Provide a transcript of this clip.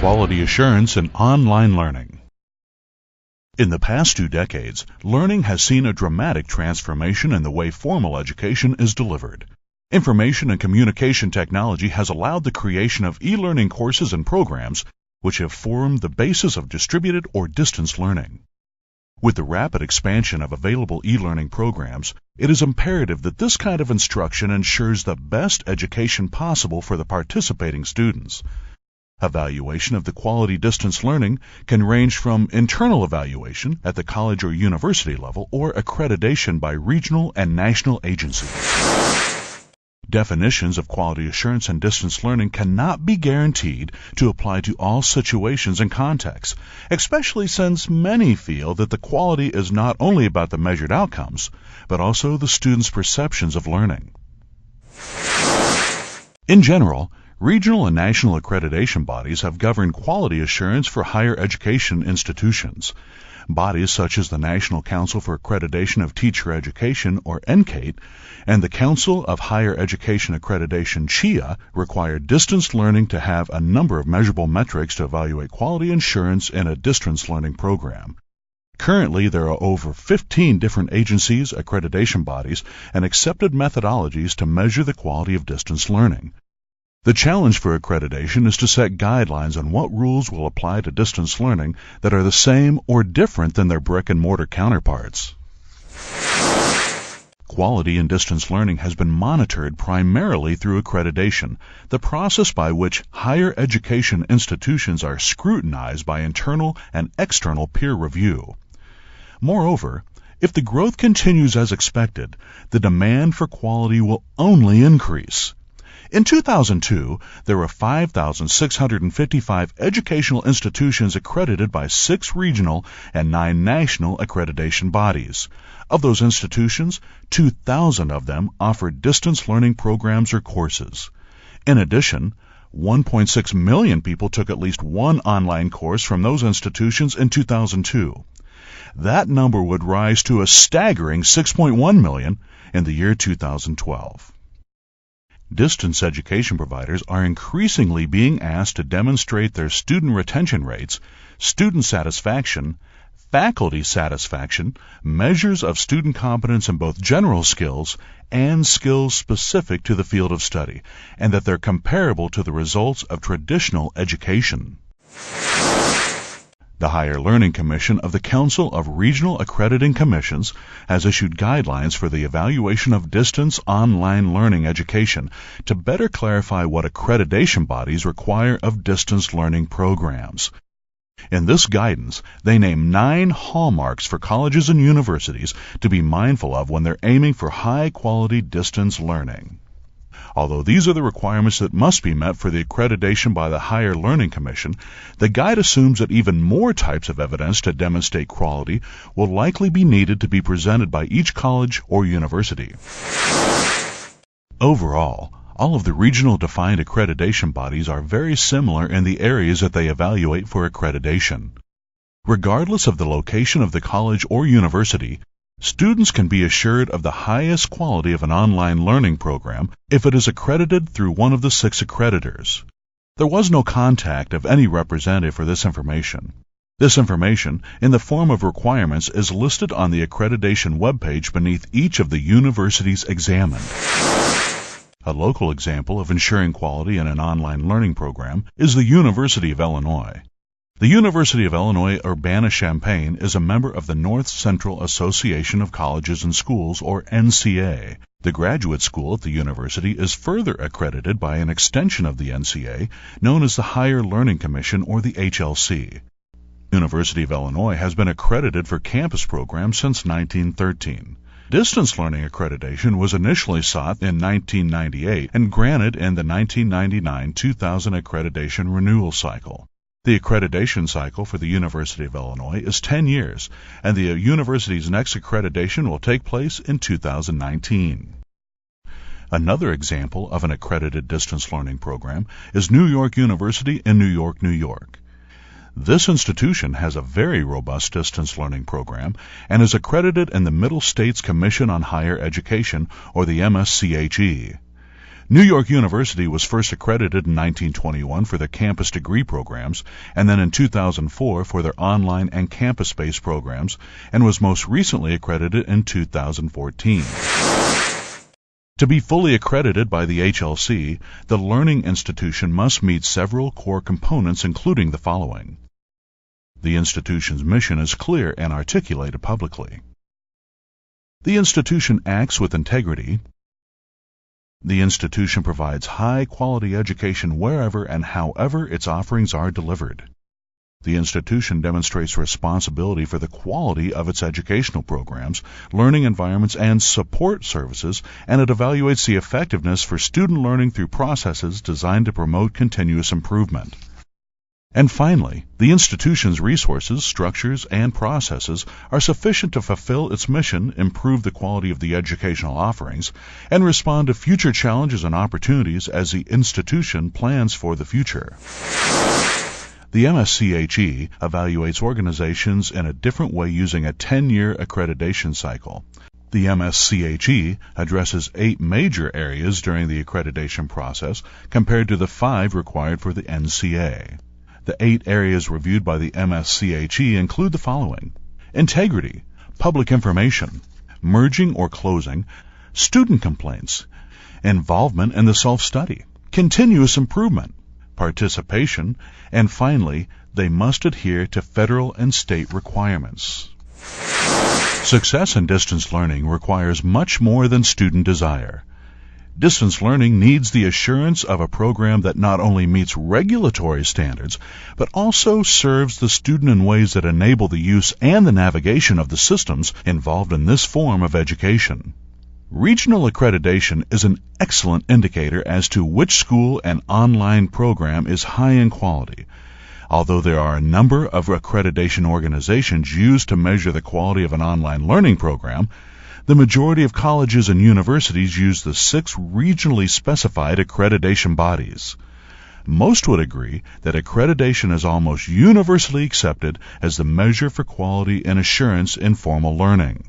Quality assurance in online learning. In the past 2 decades, learning has seen a dramatic transformation in the way formal education is delivered. Information and communication technology has allowed the creation of e-learning courses and programs which have formed the basis of distributed or distance learning. With the rapid expansion of available e-learning programs, it is imperative that this kind of instruction ensures the best education possible for the participating students. Evaluation of the quality distance learning can range from internal evaluation at the college or university level or accreditation by regional and national agencies. Definitions of quality assurance and distance learning cannot be guaranteed to apply to all situations and contexts, especially since many feel that the quality is not only about the measured outcomes, but also the students' perceptions of learning. In general, regional and national accreditation bodies have governed quality assurance for higher education institutions. Bodies such as the National Council for Accreditation of Teacher Education, or NCATE, and the Council of Higher Education Accreditation, CHIA, require distance learning to have a number of measurable metrics to evaluate quality assurance in a distance learning program. Currently, there are over 15 different agencies, accreditation bodies, and accepted methodologies to measure the quality of distance learning. The challenge for accreditation is to set guidelines on what rules will apply to distance learning that are the same or different than their brick-and-mortar counterparts. Quality in distance learning has been monitored primarily through accreditation, the process by which higher education institutions are scrutinized by internal and external peer review. Moreover, if the growth continues as expected, the demand for quality will only increase. In 2002, there were 5,655 educational institutions accredited by 6 regional and 9 national accreditation bodies. Of those institutions, 2,000 of them offered distance learning programs or courses. In addition, 1.6 million people took at least one online course from those institutions in 2002. That number would rise to a staggering 6.1 million in the year 2012. Distance education providers are increasingly being asked to demonstrate their student retention rates, student satisfaction, faculty satisfaction, measures of student competence in both general skills and skills specific to the field of study, and that they're comparable to the results of traditional education. The Higher Learning Commission of the Council of Regional Accrediting Commissions has issued guidelines for the evaluation of distance online learning education to better clarify what accreditation bodies require of distance learning programs. In this guidance, they name 9 hallmarks for colleges and universities to be mindful of when they're aiming for high-quality distance learning. Although these are the requirements that must be met for the accreditation by the Higher Learning Commission, the guide assumes that even more types of evidence to demonstrate quality will likely be needed to be presented by each college or university. Overall, all of the regional defined accreditation bodies are very similar in the areas that they evaluate for accreditation. Regardless of the location of the college or university, students can be assured of the highest quality of an online learning program if it is accredited through one of the 6 accreditors. There was no contact of any representative for this information. This information, in the form of requirements, is listed on the accreditation webpage beneath each of the universities examined. A local example of ensuring quality in an online learning program is the University of Illinois. The University of Illinois Urbana-Champaign is a member of the North Central Association of Colleges and Schools, or NCA. The graduate school at the university is further accredited by an extension of the NCA, known as the Higher Learning Commission, or the HLC. The University of Illinois has been accredited for campus programs since 1913. Distance learning accreditation was initially sought in 1998 and granted in the 1999-2000 accreditation renewal cycle. The accreditation cycle for the University of Illinois is 10 years, and the university's next accreditation will take place in 2019. Another example of an accredited distance learning program is New York University in New York, New York. This institution has a very robust distance learning program and is accredited in the Middle States Commission on Higher Education, or the MSCHE. New York University was first accredited in 1921 for their campus degree programs, and then in 2004 for their online and campus-based programs, and was most recently accredited in 2014. To be fully accredited by the HLC, the learning institution must meet several core components, including the following. The institution's mission is clear and articulated publicly. The institution acts with integrity. The institution provides high-quality education wherever and however its offerings are delivered. The institution demonstrates responsibility for the quality of its educational programs, learning environments, and support services, and it evaluates the effectiveness for student learning through processes designed to promote continuous improvement. And finally, the institution's resources, structures, and processes are sufficient to fulfill its mission, improve the quality of the educational offerings, and respond to future challenges and opportunities as the institution plans for the future. The MSCHE evaluates organizations in a different way using a 10-year accreditation cycle. The MSCHE addresses 8 major areas during the accreditation process compared to the 5 required for the NCA. The 8 areas reviewed by the MSCHE include the following: integrity, public information, merging or closing, student complaints, involvement in the self-study, continuous improvement, participation, and finally, they must adhere to federal and state requirements. Success in distance learning requires much more than student desire. Distance learning needs the assurance of a program that not only meets regulatory standards, but also serves the student in ways that enable the use and the navigation of the systems involved in this form of education. Regional accreditation is an excellent indicator as to which school and online program is high in quality. Although there are a number of accreditation organizations used to measure the quality of an online learning program, the majority of colleges and universities use the 6 regionally specified accreditation bodies. Most would agree that accreditation is almost universally accepted as the measure for quality and assurance in formal learning.